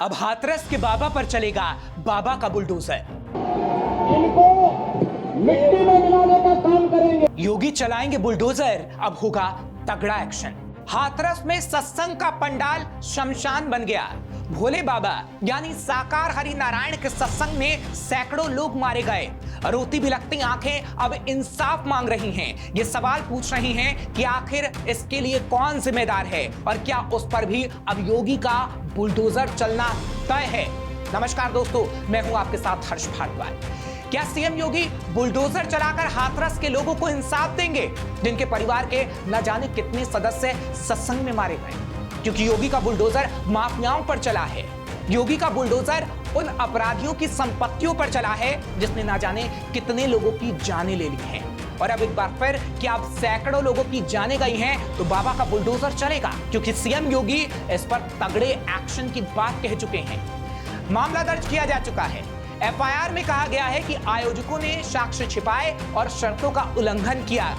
अब हाथरस के बाबा पर चलेगा बाबा का बुलडोजर। इनको मिट्टी में मिलाने का काम करेंगे। योगी चलाएंगे बुलडोजर, अब होगा तगड़ा एक्शन। हाथरस में सत्संग का पंडाल शमशान बन गया। भोले बाबा यानी साकार हरि नारायण के सत्संग में सैकड़ों लोग मारे गए। रोती बिलखती आंखें अब इंसाफ मांग रही हैं। ये सवाल पूछ रही हैं कि आखिर इसके लिए कौन जिम्मेदार है और क्या उस पर भी अब योगी का बुलडोजर चलना तय है। नमस्कार दोस्तों, मैं हूं आपके साथ हर्ष भारद्वाज। क्या सीएम योगी बुलडोजर चलाकर हाथरस के लोगों को इंसाफ देंगे, जिनके परिवार के न जाने कितने सदस्य सत्संग में मारे गए? क्योंकि योगी का बुलडोजर माफियाओं पर चला है। योगी का बुलडोजर उन अपराधियों की संपत्तियों पर चला है जिसने ना जाने कितने लोगों की जानें ले ली हैं। और अब एक बार फिर क्या अब सैकड़ों लोगों की जानें गई हैं तो बाबा का बुलडोजर चलेगा, क्योंकि सीएम योगी इस पर तगड़े एक्शन की बात कह चुके हैं। मामला दर्ज किया जा चुका है। एफआईआर में कहा गया है कि आयोजकों ने साक्ष्य छिपाए और शर्तों का उल्लंघन किया।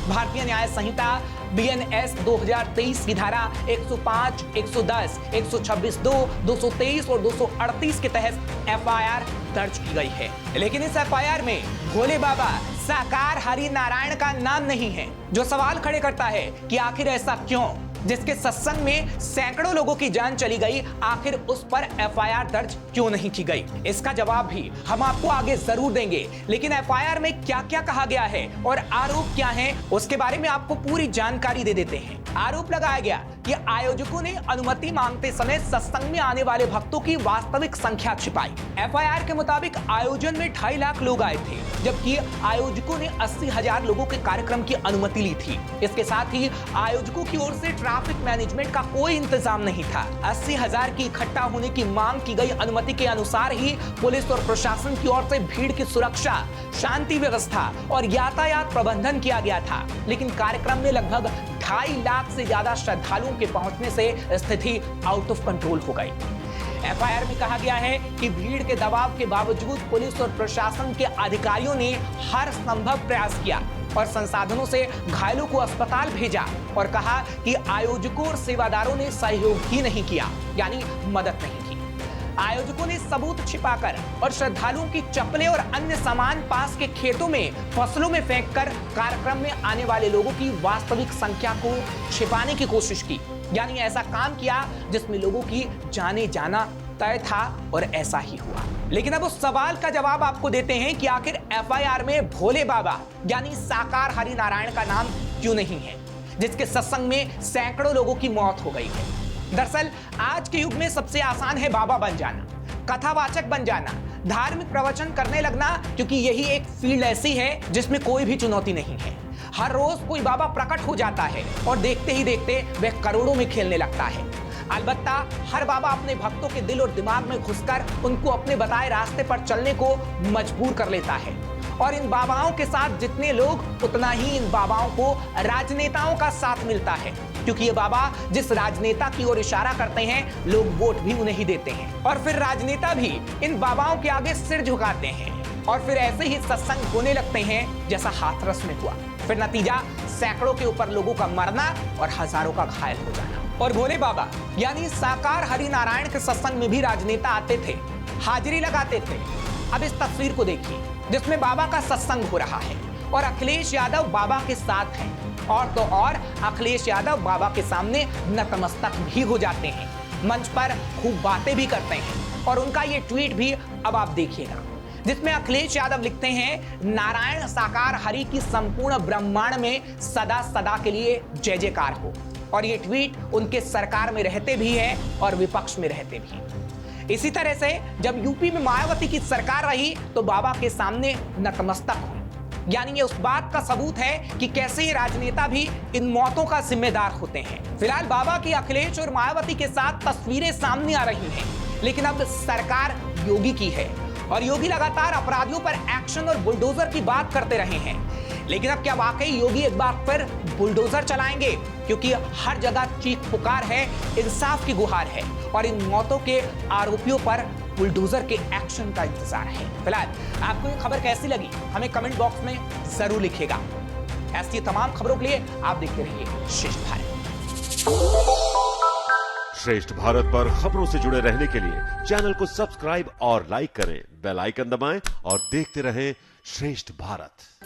भारतीय न्याय संहिता बीएनएस 2023 की धारा 105, 110, 126(2), 223 और 238 के तहत एफआईआर दर्ज की गई है। लेकिन इस एफआईआर में भोले बाबा साकार हरि नारायण का नाम नहीं है, जो सवाल खड़े करता है कि आखिर ऐसा क्यों? जिसके सत्संग में सैकड़ों लोगों की जान चली गई, आखिर उस पर एफआईआर दर्ज क्यों नहीं की गई? इसका जवाब भी हम आपको आगे जरूर देंगे। लेकिन एफआईआर में क्या क्या कहा गया है और आरोप क्या हैं, उसके बारे में आपको पूरी जानकारी दे देते हैं। आरोप लगाया गया कि आयोजकों ने अनुमति मांगते समय सत्संग में आने वाले भक्तों की वास्तविक संख्या छिपाई। एफआईआर के मुताबिक आयोजन में 2.5 लाख लोग आए थे, जबकि आयोजकों ने 80,000 लोगों के कार्यक्रम की अनुमति ली थी। इसके साथ ही आयोजकों की ओर से ट्रैफिक मैनेजमेंट का कोई इंतजाम नहीं था। 80,000 की इकट्ठा होने की मांग की गई अनुमति के अनुसार ही पुलिस और प्रशासन की ओर से भीड़ की सुरक्षा, शांति व्यवस्था और यातायात प्रबंधन किया गया था। लेकिन कार्यक्रम में लगभग 2.5 लाख से ज्यादा श्रद्धालुओं के पहुंचने से स्थिति आउट ऑफ कंट्रोल हो गई। एफआईआर में कहा गया है कि भीड़ के दबाव के बावजूद पुलिस और प्रशासन के अधिकारियों ने हर संभव प्रयास किया और संसाधनों से घायलों को अस्पताल भेजा और कहा कि आयोजकों और सेवादारों ने सहयोग ही नहीं किया, यानी मदद नहीं की। आयोजकों ने सबूत छिपाकर और श्रद्धालुओं की चप्पलें और अन्य सामान पास के खेतों में, फसलों में फेंककर कार्यक्रम में आने वाले लोगों की वास्तविक संख्या को छिपाने की कोशिश की। यानी ऐसा काम किया जिसमें लोगों की जाने जाना तय था और ऐसा ही हुआ। लेकिन अब उस सवाल का जवाब आपको देते हैं कि आखिर एफआईआर में भोले बाबा यानी साकार हरि नारायण का नाम क्यों नहीं है, जिसके सत्संग में सैकड़ों लोगों की मौत हो गई है। दरअसल आज के युग में सबसे आसान है बाबा बन जाना, कथावाचक बन जाना, धार्मिक प्रवचन करने लगना, क्योंकि यही एक फील्ड ऐसी है जिसमें कोई भी चुनौती नहीं है। हर रोज कोई बाबा प्रकट हो जाता है और देखते ही देखते वह करोड़ों में खेलने लगता है। अलबत्ता हर बाबा अपने भक्तों के दिल और दिमाग में घुसकर उनको अपने बताए रास्ते पर चलने को मजबूर कर लेता है। और इन बाबाओं के साथ जितने लोग, उतना ही इन बाबाओं को राजनेताओं का साथ मिलता है, क्योंकि ये बाबा जिस राजनेता की ओर इशारा करते हैं, लोग वोट भी उन्हें ही देते हैं और फिर राजनेता भी इन बाबाओं के आगे सिर झुकाते हैं और फिर ऐसे ही सत्संग होने लगते हैं जैसा हाथरस में हुआ। फिर नतीजा सैकड़ों के ऊपर लोगों का मरना और हजारों का घायल हो जाना। और भोले बाबा यानी साकार हरि नारायण के सत्संग में भी राजनेता आते थे, हाजिरी लगाते थे। अब इस तस्वीर को देखिए जिसमें बाबा का सत्संग हो रहा है और अखिलेश यादव बाबा के साथ हैं। और तो और अखिलेश यादव बाबा के सामने नतमस्तक भी हो जाते हैं, मंच पर खूब बातें भी करते हैं। और उनका ये ट्वीट भी अब आप देखिएगा, जिसमें अखिलेश यादव लिखते हैं, नारायण साकार हरि की संपूर्ण ब्रह्मांड में सदा सदा के लिए जय जयकार हो। और ये ट्वीट उनके सरकार में रहते भी है और विपक्ष में रहते भी। इसी तरह से जब यूपी में मायावती की सरकार रही तो बाबा के सामने नतमस्तक हुए। यानी ये उस बात का सबूत है कि कैसे ये राजनेता भी इन मौतों का जिम्मेदार होते हैं। फिलहाल बाबा की अखिलेश और मायावती के साथ तस्वीरें सामने आ रही हैं, लेकिन अब सरकार योगी की है और योगी लगातार अपराधियों पर एक्शन और बुलडोजर की बात करते रहे हैं। लेकिन अब क्या वाकई योगी एक बार फिर बुलडोजर चलाएंगे? क्योंकि हर जगह चीख पुकार है, इंसाफ की गुहार है और इन मौतों के आरोपियों पर बुलडोजर के एक्शन का इंतजार है। फिलहाल आपको ये खबर कैसी लगी हमें कमेंट बॉक्स में जरूर लिखिएगा। ऐसी तमाम खबरों के लिए आप देखते रहिए शेष भारत। श्रेष्ठ भारत पर खबरों से जुड़े रहने के लिए चैनल को सब्सक्राइब और लाइक करें, बेल आइकन दबाएं और देखते रहें श्रेष्ठ भारत।